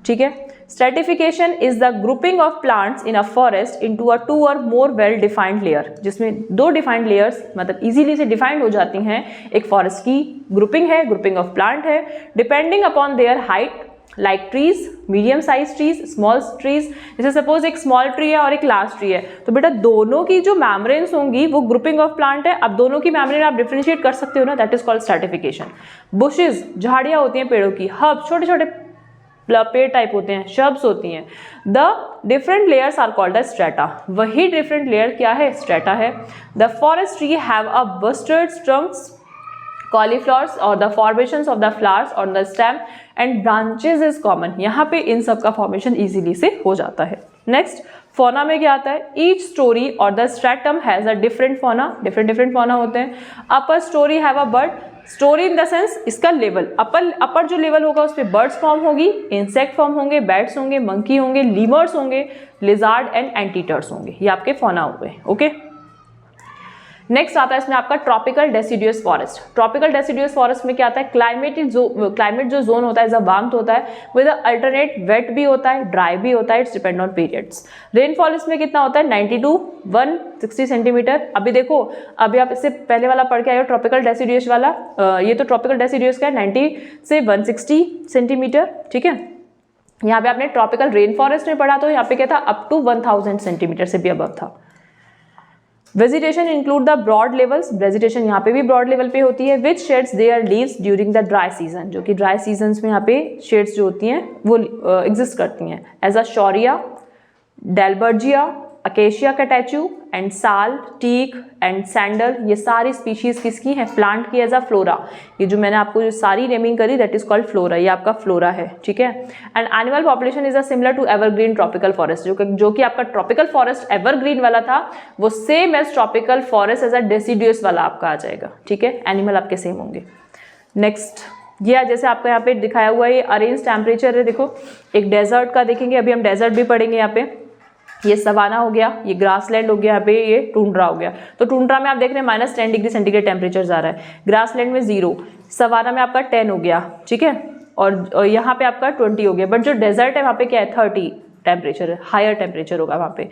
S1: ठीक है। Stratification is the grouping of plants in a forest into a 2 or more well defined layer, जिसमें 2 defined layers मतलब easily से defined हो जाती हैं। एक forest की grouping है, grouping of plant है, depending upon their height, like trees, medium size trees, small trees। जैसे suppose एक small tree है और एक large tree है, तो बेटा दोनों की जो membranes होंगी वो grouping of plant है। अब दोनों की membrane आप differentiate कर सकते हो ना, that is called stratification। Bushes, झाड़ियाँ होती हैं पेड़ों की, herbs, छोटे छोटे पेड़ टाइप होते हैं, शब्स होती हैं। The different layers are called the strata, वही डिफरेंट लेयर क्या है, स्ट्रेटा है। The forest tree have a buttressed trunks, cauliflowers और the formations of the flowers on the stem and branches is common. यहाँ पे इन सब का फॉर्मेशन इजीली से हो जाता है। नेक्स्ट फौना में क्या आता है, ईच स्टोरी और the stratum has a different fauna, different fauna होते हैं। Upper story have a bird, story in the sense इसका लेवल, अपर जो लेवल होगा उस पर बर्ड्स फॉर्म होगी, इंसेक्ट फॉर्म होंगे, बैट्स होंगे, मंकी होंगे, लीमर्स होंगे, लिजार्ड एंड एंटीटर्स होंगे, ये आपके फौना हुए, ओके। नेक्स्ट आता है इसमें आपका tropical deciduous forest. Tropical deciduous forest में क्या आता है, क्लाइमेट जो जोन होता है जब वार्म होता है, विद अल्टरनेट वेट भी होता है, ड्राई भी होता है, it's depend on periods. Rainfall इसमें कितना होता है, 90 to 160 सेंटीमीटर। अभी देखो, अभी आप इससे पहले वाला पढ़ के आए हो ट्रॉपिकल डेसिडियस वाला, ये तो ट्रॉपिकल डेसिडियस का है 90 से 160 सेंटीमीटर, ठीक है। यहाँ पे आपने ट्रॉपिकल रेन फॉरेस्ट में पढ़ा तो यहाँ पे क्या था, अप टू 1000 सेंटीमीटर से भी अबव था। Vegetation include the broad levels, vegetation यहाँ पे भी ब्रॉड लेवल पे होती है, which sheds their leaves during the dry season, जो कि ड्राई सीजन्स में यहाँ पे शेड्स जो होती हैं वो एग्जिस्ट करती हैं। As a Shorea, Dalbergia, Acacia catechu and sal, teak and sandal, ये सारी स्पीशीज किसकी हैं, प्लांट की। एज अ फ्लोरा, ये जो मैंने आपको जो सारी नेमिंग करी दैट इज कॉल्ड फ्लोरा, ये आपका फ्लोरा है, ठीक है। And animal population is a similar to evergreen tropical forest, जो कि आपका ट्रॉपिकल फॉरेस्ट एवरग्रीन वाला था वो same as tropical forest as a deciduous वाला आपका आ जाएगा, ठीक है। एनिमल आपके सेम होंगे। नेक्स्ट ये जैसे आपका यहाँ पे दिखाया हुआ है, ये अरेंज टेम्परेचर है। देखो एक डेजर्ट का देखेंगे, अभी हम डेजर्ट भी पढ़ेंगे। यहाँ पे ये सवाना हो गया, ये ग्रासलैंड हो गया, यहाँ पे ये टूंड्रा हो गया। तो टूंड्रा में आप देख रहे हैं -10 डिग्री सेंटीग्रेड टेम्परेचर जा रहा है, ग्रासलैंड में 0, सवाना में आपका 10 हो गया, ठीक है, और यहाँ पे आपका 20 हो गया। बट जो डेजर्ट है वहाँ पे क्या है, 30 टेम्परेचर है, हायर टेम्परेचर होगा वहाँ पे।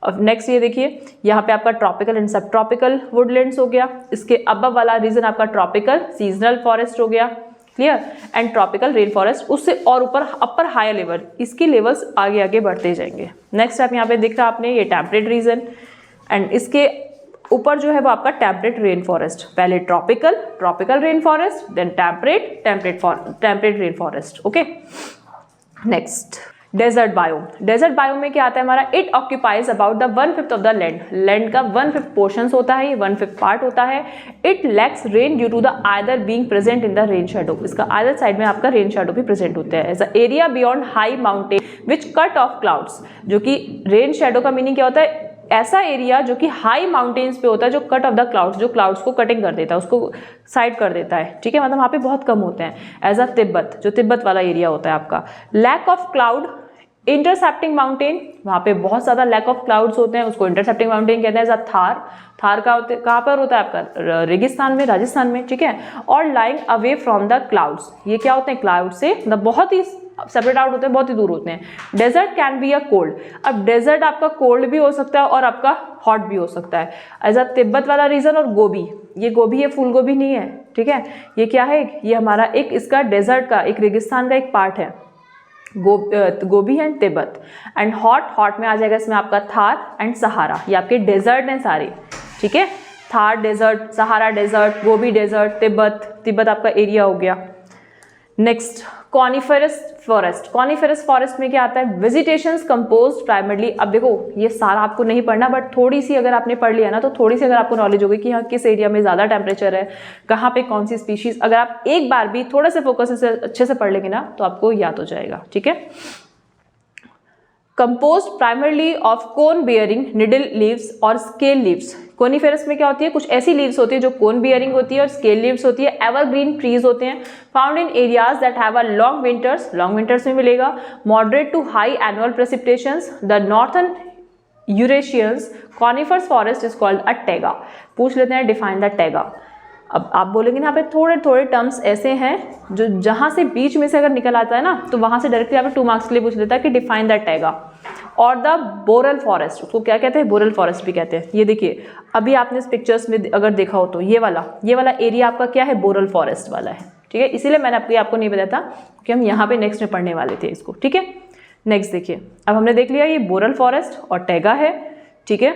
S1: अब नेक्स्ट ये देखिए, यहाँ पे आपका ट्रॉपिकल एंड सब ट्रॉपिकल वुडलैंड्स हो गया। इसके अबव वाला रीजन आपका ट्रॉपिकल सीजनल फॉरेस्ट हो गया, clear. And tropical rain forest उससे और ऊपर अपर हायर लेवल, इसकी लेवल्स आगे आगे बढ़ते जाएंगे। नेक्स्ट आप यहाँ पे दिख रहा आपने ये टेम्परेट रीजन, एंड इसके ऊपर जो है वो आपका टेम्परेट रेन फॉरेस्ट। पहले tropical rain forest, then temperate rain forest, okay. Next desert biome, desert biome में क्या आता है हमारा, it occupies about the 1/5 of the land, land का 1/5 पोर्शन होता है, 1/5 पार्ट होता है। It lacks rain due to the either being present in the rain shadow, इसका आइदर साइड में आपका रेन शेडो भी प्रेजेंट होता है। As a area beyond high mountain which cut off clouds, जो कि रेन शेडो का मीनिंग क्या होता है, ऐसा एरिया जो कि हाई माउंटेन्स पे होता है, जो कट ऑफ द क्लाउड्स, जो क्लाउड्स को कटिंग कर देता है, उसको साइड कर देता है, ठीक है, मतलब वहाँ पे बहुत कम होते हैं। एज अ तिब्बत, जो तिब्बत वाला एरिया होता है आपका। Lack of cloud intercepting mountain, वहाँ पे बहुत ज़्यादा लैक ऑफ क्लाउड्स होते हैं, उसको इंटरसेप्टिंग माउंटेन कहते हैं। एज अ थार, थार का कहाँ पर होता है आपका, रेगिस्तान में, राजस्थान में, ठीक है। और lying away from the clouds, ये क्या होते हैं, क्लाउड से मतलब बहुत ही सेपरेट आउट होते हैं, बहुत ही दूर होते हैं। Desert can be a cold, अब डेजर्ट आपका कोल्ड भी हो सकता है और आपका हॉट भी हो सकता है। एज अ तिब्बत वाला रीजन। और गोभी, ये गोभी है, फूल गोभी नहीं है, ठीक है, ये क्या है, ये हमारा एक इसका डेजर्ट का, एक रेगिस्तान का एक पार्ट है, गोभी and Tibet. And hot, hot में आ जाएगा इसमें आपका थार एंड सहारा, ये आपके डेजर्ट हैं सारे, ठीक है। थार डेजर्ट, सहारा डेजर्ट, गोभी डेजर्ट, तिब्बत, तिब्बत आपका एरिया हो गया। Next coniferous forest, coniferous forest में क्या आता है, वेजिटेशंस कंपोज्ड प्राइमरली। अब देखो ये सारा आपको नहीं पढ़ना, बट थोड़ी सी अगर आपने पढ़ लिया ना, तो थोड़ी सी अगर आपको नॉलेज होगी कि हाँ किस एरिया में ज़्यादा टेम्परेचर है, कहाँ पे कौन सी स्पीशीज, अगर आप एक बार भी थोड़े से फोकस से अच्छे से पढ़ लेंगे ना, तो आपको याद हो जाएगा, ठीक है। Composed primarily of cone bearing needle leaves और स्केल लीव्स। कोनिफेरस में क्या होती है, कुछ ऐसी लीव्स होती है जो कोन बियरिंग होती है और स्केल लीव्स होती है। एवरग्रीन ट्रीज होते हैं, found in areas that have a long winters, long winters में मिलेगा। Moderate to high annual precipitations, the northern Eurasians conifers forest is called a taiga. पूछ लेते हैं, डिफाइन द टैगा। अब आप बोलेंगे यहाँ पे थोड़े थोड़े टर्म्स ऐसे हैं जो जहाँ से बीच में से अगर निकल आता है ना, तो वहाँ से डायरेक्टली यहाँ पे 2 मार्क्स के लिए पूछ लेता है कि डिफाइन द टैगा। और द बोरल फॉरेस्ट, उसको क्या कहते हैं, बोरल फॉरेस्ट भी कहते हैं। ये देखिए, अभी आपने इस पिक्चर्स में अगर देखा हो तो ये वाला एरिया आपका क्या है, बोरल फॉरेस्ट वाला है, ठीक है। इसीलिए मैंने आपको नहीं बताया था कि हम यहाँ पे नेक्स्ट में पढ़ने वाले थे इसको, ठीक है। नेक्स्ट देखिए, अब हमने देख लिया ये बोरल फॉरेस्ट और टैगा है, ठीक है,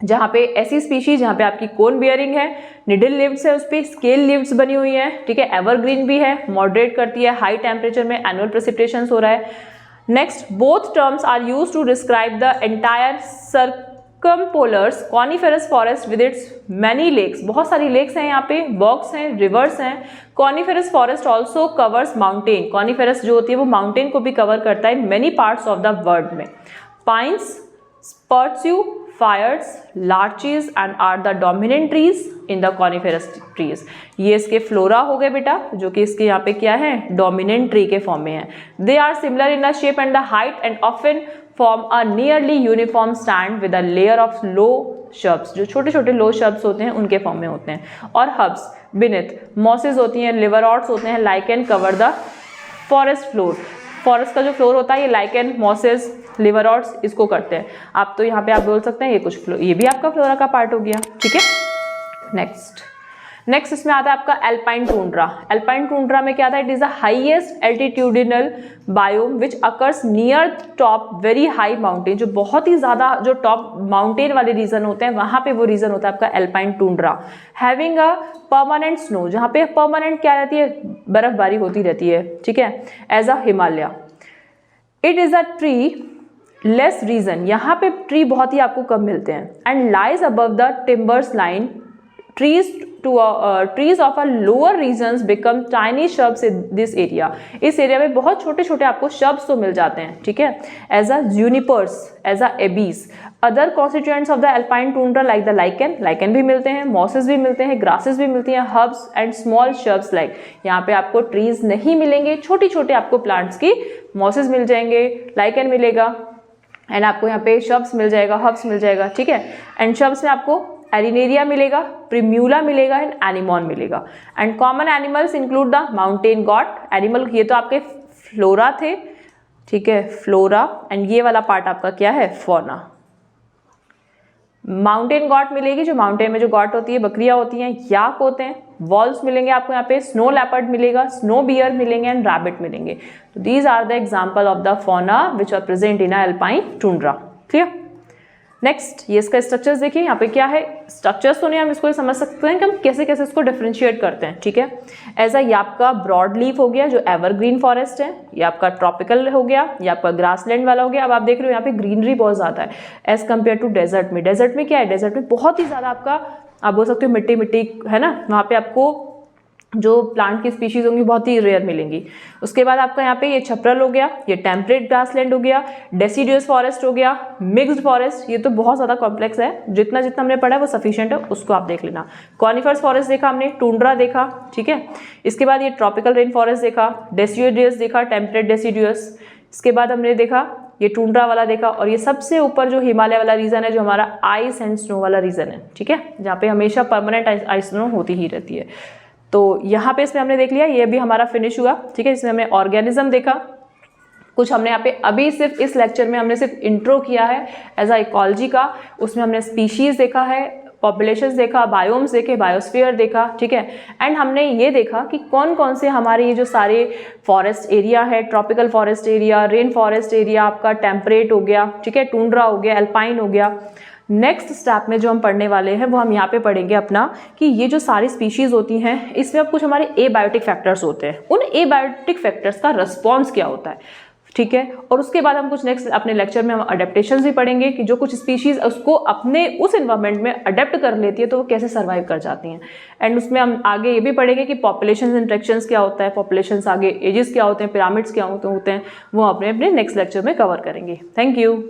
S1: जहाँ पे ऐसी स्पीशीज जहाँ पे आपकी कोन बियरिंग है, निडल लिव्स है, उस पर स्केल लिव्स बनी हुई है, ठीक है। एवरग्रीन भी है, मॉडरेट करती है, हाई टेम्परेचर में एनुअल प्रेसिपिटेशंस हो रहा है। Next, both terms are use to describe the entire circumpolars coniferous forest with its many lakes, बहुत सारी लेक्स हैं यहाँ पे, बॉक्स हैं, रिवर्स हैं। Coniferous forest also covers mountain, coniferous जो होती है वो माउंटेन को भी कवर करता है in many parts of the world में। Pines, spruce, firs, larches and are the dominant trees in the coniferous trees. ये इसके फ्लोरा हो गए बेटा, जो कि इसके यहाँ पे क्या है, डोमिनेंट ट्री के फॉर्म में है। They are similar in the shape and the height and often form a nearly uniform stand with a layer of low shrubs, जो छोटे छोटे लो शब्स होते हैं उनके फॉर्म में होते हैं। और हब्स बिनिथ, मॉसेज होती हैं, लिवरऑट्स होते हैं, lichen cover the forest floor. Forest का जो फ्लोर होता है ये लाइकेन, मॉसेज, लिवरऑट्स इसको करते हैं। आप तो यहाँ पे आप बोल सकते हैं ये कुछ ये भी आपका फ्लोरा का पार्ट हो गया, ठीक है। नेक्स्ट इसमें आता है आपका एल्पाइन टुंड्रा। एल्पाइन टुंड्रा में क्या आता है, it is the highest altitudinal biome which occurs near top very high mountain, जो बहुत ही ज्यादा जो टॉप माउंटेन वाले रीजन होते हैं वहां पे वो रीजन होता है आपका alpine tundra. Having a permanent snow, जहाँ पे परमानेंट क्या रहती है, बर्फबारी होती रहती है, ठीक है, as a Himalaya. It is a treeless region, यहाँ पे ट्री बहुत ही आपको कम मिलते हैं। And lies above the timbers line, trees of a lower regions become tiny shrubs in this area. इस एरिया में बहुत छोटे छोटे आपको शब्स तो मिल जाते हैं, ठीक है, as a junipers, as a abies. Other constituents of the alpine tundra like the lichen भी मिलते हैं, मॉसेस भी मिलते हैं, ग्रासेस भी मिलती हैं, हर्ब्स एंड स्मॉल शब्स लाइक, यहाँ पे आपको ट्रीज नहीं मिलेंगे, छोटी छोटे आपको प्लांट्स की मॉसेस मिल जाएंगे, लाइकेन मिलेगा, एंड आपको यहाँ पे शब्स मिल जाएगा, हर्ब्स मिल जाएगा, ठीक है। एंड शब्स में आपको एरिनेरिया मिलेगा, प्रिम्यूला मिलेगा एंड एनिमॉन मिलेगा। And common animals include the mountain got, animal ये तो आपके फ्लोरा थे, ठीक है, फ्लोरा, एंड ये वाला पार्ट आपका क्या है, फौना। माउंटेन गॉट मिलेगी, जो माउंटेन में जो गॉट होती है, बकरियां होती हैं, याक होते हैं, वॉल्स मिलेंगे आपको यहाँ पे, स्नो लेपर्ड मिलेगा, स्नो बियर मिलेंगे एंड रैबिट मिलेंगे। तो these are the example of the fauna which are present in a alpine tundra. Clear. Next ये इसका स्ट्रक्चर्स देखिए, यहाँ पे क्या है, स्ट्रक्चर्स तो नहीं, हम इसको समझ सकते हैं कि हम कैसे कैसे इसको डिफरेंशिएट करते हैं, ठीक है। ऐसा ये आपका ब्रॉड लीफ हो गया जो एवरग्रीन फॉरेस्ट है, ये आपका ट्रॉपिकल हो गया, ये आपका ग्रासलैंड वाला हो गया। अब आप देख रहे हो यहाँ पे ग्रीनरी बहुत ज़्यादा है एज कम्पेयर टू डेजर्ट में। डेजर्ट में क्या है, डेजर्ट में बहुत ही ज़्यादा आपका आप बोल सकते हो मिट्टी मिट्टी है ना, वहाँ पे आपको जो प्लांट की स्पीशीज होंगी बहुत ही रेयर मिलेंगी। उसके बाद आपका यहाँ पे ये छपरल हो गया, ये टेम्परेट ग्रासलैंड हो गया, डेसिडियस फॉरेस्ट हो गया, मिक्स्ड फॉरेस्ट, ये तो बहुत ज़्यादा कॉम्प्लेक्स है, जितना जितना हमने पढ़ा है वो सफिशिएंट है, उसको आप देख लेना। कॉनिफर्स फॉरेस्ट देखा हमने, टुंड्रा देखा, ठीक है। इसके बाद ये ट्रॉपिकल रेन फॉरेस्ट देखा, डेसिडियस देखा, टेम्परेट डेसिडियस। इसके बाद हमने देखा ये टुंड्रा वाला देखा, और ये सबसे ऊपर जो हिमालय वाला रीजन है जो हमारा आइस एंड स्नो वाला रीजन है, ठीक है, जहाँ पे हमेशा परमानेंट आइस स्नो होती ही रहती है। तो यहाँ पे इसमें हमने देख लिया, ये भी हमारा फिनिश हुआ, ठीक है। इसमें हमने ऑर्गेनिज्म देखा, कुछ हमने यहाँ पे अभी सिर्फ इस लेक्चर में हमने सिर्फ इंट्रो किया है एज अ इकोलॉजी का, उसमें हमने स्पीशीज देखा है, पॉपुलेशंस देखा, बायोम्स देखे, बायोस्फीयर देखा, ठीक है। एंड हमने ये देखा कि कौन कौन से हमारे ये जो सारे फॉरेस्ट एरिया है, tropical forest area, rain forest area, आपका टेम्परेट हो गया, ठीक है, टुंड्रा हो गया, अल्पाइन हो गया। नेक्स्ट स्टेप में जो हम पढ़ने वाले हैं वो हम यहाँ पे पढ़ेंगे अपना कि ये जो सारी स्पीशीज होती हैं इसमें अब कुछ हमारे एबायोटिक फैक्टर्स होते हैं, उन एबायोटिक फैक्टर्स का रिस्पॉन्स क्या होता है, ठीक है। और उसके बाद हम कुछ नेक्स्ट अपने लेक्चर में हम अडेप्टेशंस भी पढ़ेंगे कि जो कुछ स्पीशीज उसको अपने उस एनवायरनमेंट में अडेप्ट कर लेती है तो वो कैसे सर्वाइव कर जाती हैं। एंड उसमें हम आगे ये भी पढ़ेंगे कि पॉपुलेशन इंट्रैक्शंस क्या होता है, पॉपुलेशंस आगे एजेस क्या होते हैं, पिरामिड्स क्या होते हैं, वो अपने अपने नेक्स्ट लेक्चर में कवर करेंगे। Thank you.